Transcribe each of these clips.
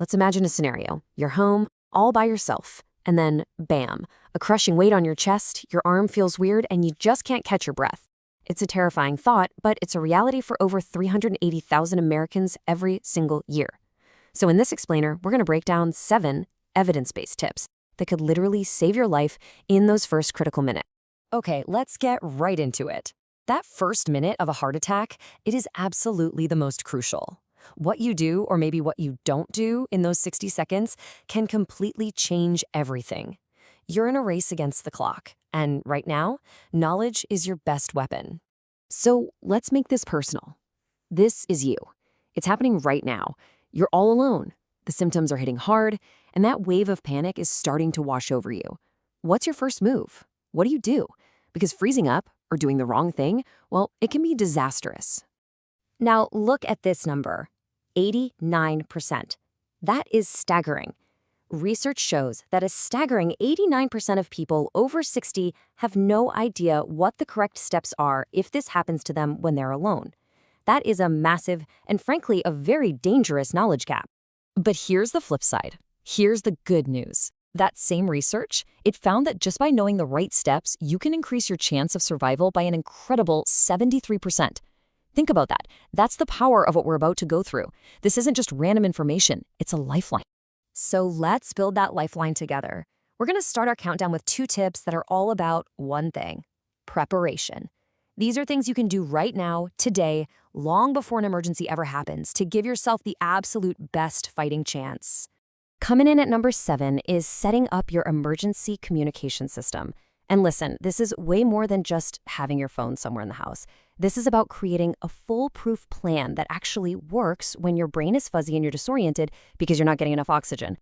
Let's imagine a scenario. You're home, all by yourself, and then, bam, a crushing weight on your chest, your arm feels weird, and you just can't catch your breath. It's a terrifying thought, but it's a reality for over 380,000 Americans every single year. So in this explainer, we're going to break down 7 evidence-based tips that could literally save your life in those first critical minutes. Okay, let's get right into it. That first minute of a heart attack, it is absolutely the most crucial. What you do, or maybe what you don't do in those 60 seconds, can completely change everything. You're in a race against the clock, and right now, knowledge is your best weapon. So let's make this personal. This is you. It's happening right now. You're all alone. The symptoms are hitting hard, and that wave of panic is starting to wash over you. What's your first move? What do you do? Because freezing up or doing the wrong thing, well, it can be disastrous. Now look at this number, 89%. That is staggering. Research shows that a staggering 89% of people over 60 have no idea what the correct steps are if this happens to them when they're alone. That is a massive and frankly a very dangerous knowledge gap. But here's the flip side. Here's the good news. That same research, it found that just by knowing the right steps, you can increase your chance of survival by an incredible 73%. Think about that. That's the power of what we're about to go through. This isn't just random information, it's a lifeline. So let's build that lifeline together. We're going to start our countdown with 2 tips that are all about one thing: preparation. These are things you can do right now, today, long before an emergency ever happens, to give yourself the absolute best fighting chance. Coming in at number 7 is setting up your emergency communication system. And listen, this is way more than just having your phone somewhere in the house. This is about creating a foolproof plan that actually works when your brain is fuzzy and you're disoriented because you're not getting enough oxygen.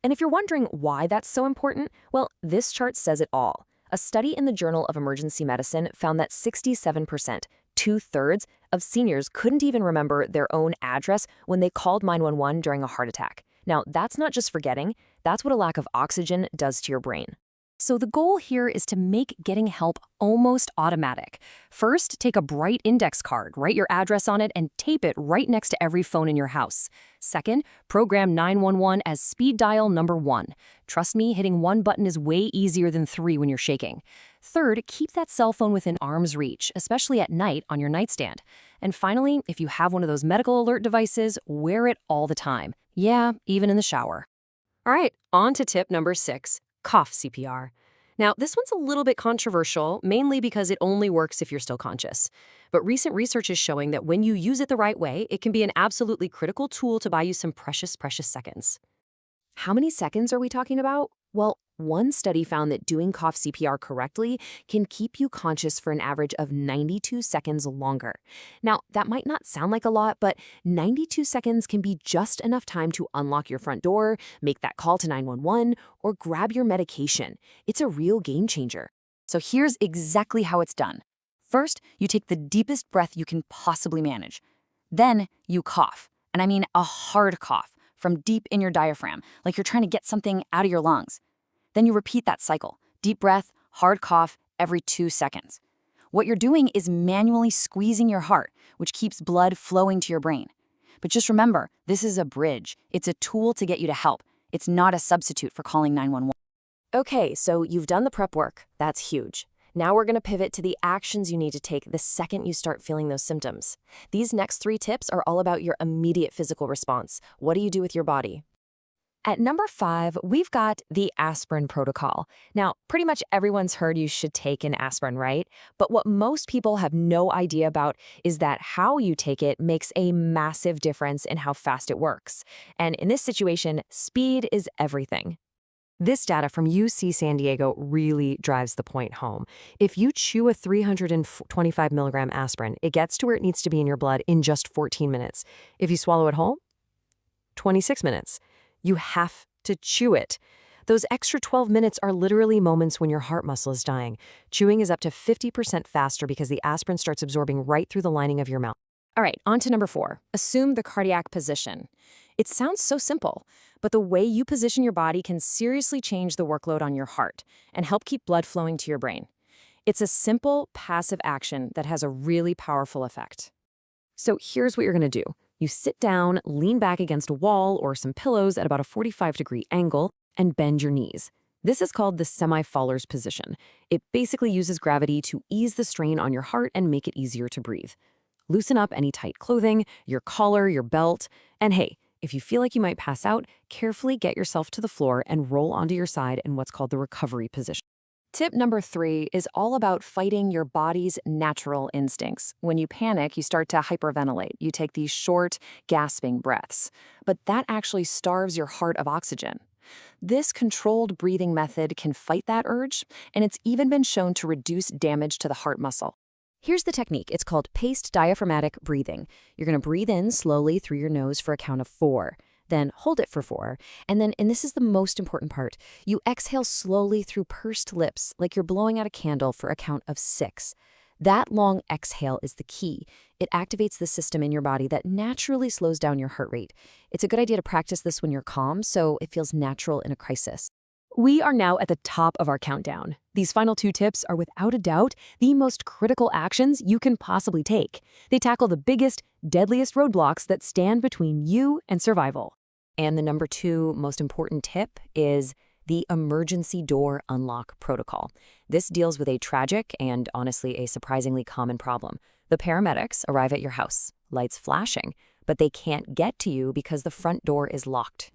And if you're wondering why that's so important, well, this chart says it all. A study in the Journal of Emergency Medicine found that 67%, 2/3, of seniors couldn't even remember their own address when they called 911 during a heart attack. Now, that's not just forgetting, that's what a lack of oxygen does to your brain. So the goal here is to make getting help almost automatic. First, take a bright index card, write your address on it, and tape it right next to every phone in your house. Second, program 911 as speed dial number 1. Trust me, hitting 1 button is way easier than 3 when you're shaking. Third, keep that cell phone within arm's reach, especially at night on your nightstand. And finally, if you have one of those medical alert devices, wear it all the time. Yeah, even in the shower. All right, on to tip number 6. Cough CPR. Now, this one's a little bit controversial, mainly because it only works if you're still conscious. But recent research is showing that when you use it the right way, it can be an absolutely critical tool to buy you some precious, precious seconds. How many seconds are we talking about? Well, one study found that doing cough CPR correctly can keep you conscious for an average of 92 seconds longer. Now, that might not sound like a lot, but 92 seconds can be just enough time to unlock your front door, make that call to 911, or grab your medication. It's a real game changer. So here's exactly how it's done. First, you take the deepest breath you can possibly manage. Then you cough, and I mean a hard cough, from deep in your diaphragm, like you're trying to get something out of your lungs. Then you repeat that cycle, deep breath, hard cough, every 2 seconds. What you're doing is manually squeezing your heart, which keeps blood flowing to your brain. But just remember, this is a bridge. It's a tool to get you to help. It's not a substitute for calling 911. Okay, so you've done the prep work. That's huge. Now we're going to pivot to the actions you need to take the second you start feeling those symptoms. These next 3 tips are all about your immediate physical response. What do you do with your body? At number 5, we've got the aspirin protocol. Now, pretty much everyone's heard you should take an aspirin, right? But what most people have no idea about is that how you take it makes a massive difference in how fast it works. And in this situation, speed is everything. This data from UC San Diego really drives the point home. If you chew a 325 milligram aspirin, it gets to where it needs to be in your blood in just 14 minutes. If you swallow it whole, 26 minutes. You have to chew it. Those extra 12 minutes are literally moments when your heart muscle is dying. Chewing is up to 50% faster because the aspirin starts absorbing right through the lining of your mouth. All right, on to number 4. Assume the cardiac position. It sounds so simple, but the way you position your body can seriously change the workload on your heart and help keep blood flowing to your brain. It's a simple, passive action that has a really powerful effect. So here's what you're going to do. You sit down, lean back against a wall or some pillows at about a 45-degree angle, and bend your knees. This is called the semi-Fowler's position. It basically uses gravity to ease the strain on your heart and make it easier to breathe. Loosen up any tight clothing, your collar, your belt, and hey, if you feel like you might pass out, carefully get yourself to the floor and roll onto your side in what's called the recovery position. Tip number 3 is all about fighting your body's natural instincts. When you panic, you start to hyperventilate. You take these short, gasping breaths. But that actually starves your heart of oxygen. This controlled breathing method can fight that urge, and it's even been shown to reduce damage to the heart muscle. Here's the technique. It's called paced diaphragmatic breathing. You're going to breathe in slowly through your nose for a count of 4. Then hold it for 4. And then, and this is the most important part, you exhale slowly through pursed lips like you're blowing out a candle for a count of 6. That long exhale is the key. It activates the system in your body that naturally slows down your heart rate. It's a good idea to practice this when you're calm, so it feels natural in a crisis. We are now at the top of our countdown. These final 2 tips are without a doubt the most critical actions you can possibly take. They tackle the biggest, deadliest roadblocks that stand between you and survival. And the number 2 most important tip is the emergency door unlock protocol. This deals with a tragic and honestly a surprisingly common problem. The paramedics arrive at your house, lights flashing, but they can't get to you because the front door is locked.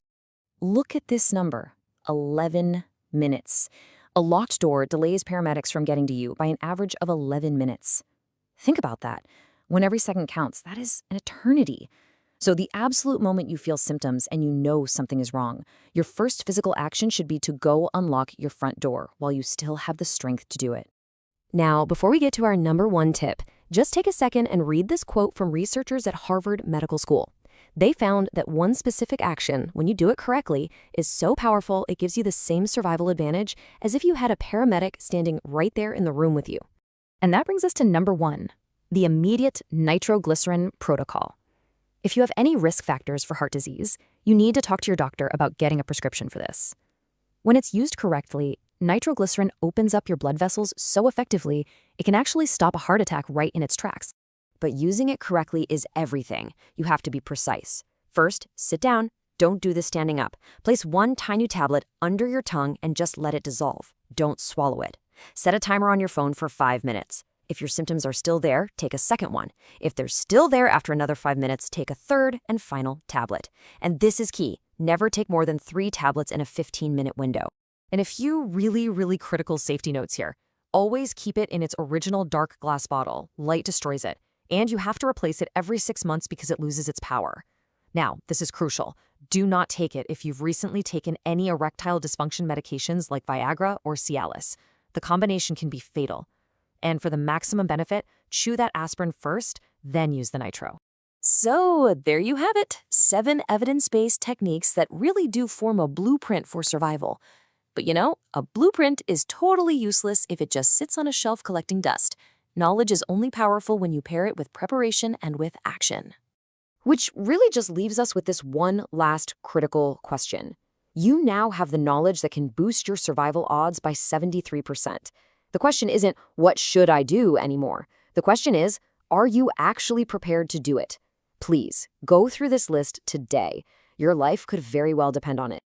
Look at this number. 11 minutes. A locked door delays paramedics from getting to you by an average of 11 minutes. Think about that. When every second counts, that is an eternity. So the absolute moment you feel symptoms and you know something is wrong, your first physical action should be to go unlock your front door while you still have the strength to do it. Now, before we get to our number 1 tip, just take a second and read this quote from researchers at Harvard Medical School. They found that one specific action, when you do it correctly, is so powerful it gives you the same survival advantage as if you had a paramedic standing right there in the room with you. And that brings us to number 1, the immediate nitroglycerin protocol. If you have any risk factors for heart disease, you need to talk to your doctor about getting a prescription for this. When it's used correctly, nitroglycerin opens up your blood vessels so effectively, it can actually stop a heart attack right in its tracks. But using it correctly is everything. You have to be precise. First, sit down. Don't do this standing up. Place 1 tiny tablet under your tongue and just let it dissolve. Don't swallow it. Set a timer on your phone for 5 minutes. If your symptoms are still there, take a second one. If they're still there after another 5 minutes, take a third and final tablet. And this is key. Never take more than 3 tablets in a 15-minute window. And a few really critical safety notes here. Always keep it in its original dark glass bottle. Light destroys it. And you have to replace it every 6 months because it loses its power. Now, this is crucial. Do not take it if you've recently taken any erectile dysfunction medications like Viagra or Cialis. The combination can be fatal. And for the maximum benefit, chew that aspirin first, then use the nitro. So there you have it, 7 evidence-based techniques that really do form a blueprint for survival. But you know, a blueprint is totally useless if it just sits on a shelf collecting dust. Knowledge is only powerful when you pair it with preparation and with action. Which really just leaves us with this one last critical question. You now have the knowledge that can boost your survival odds by 73%. The question isn't, what should I do anymore? The question is, are you actually prepared to do it? Please, go through this list today. Your life could very well depend on it.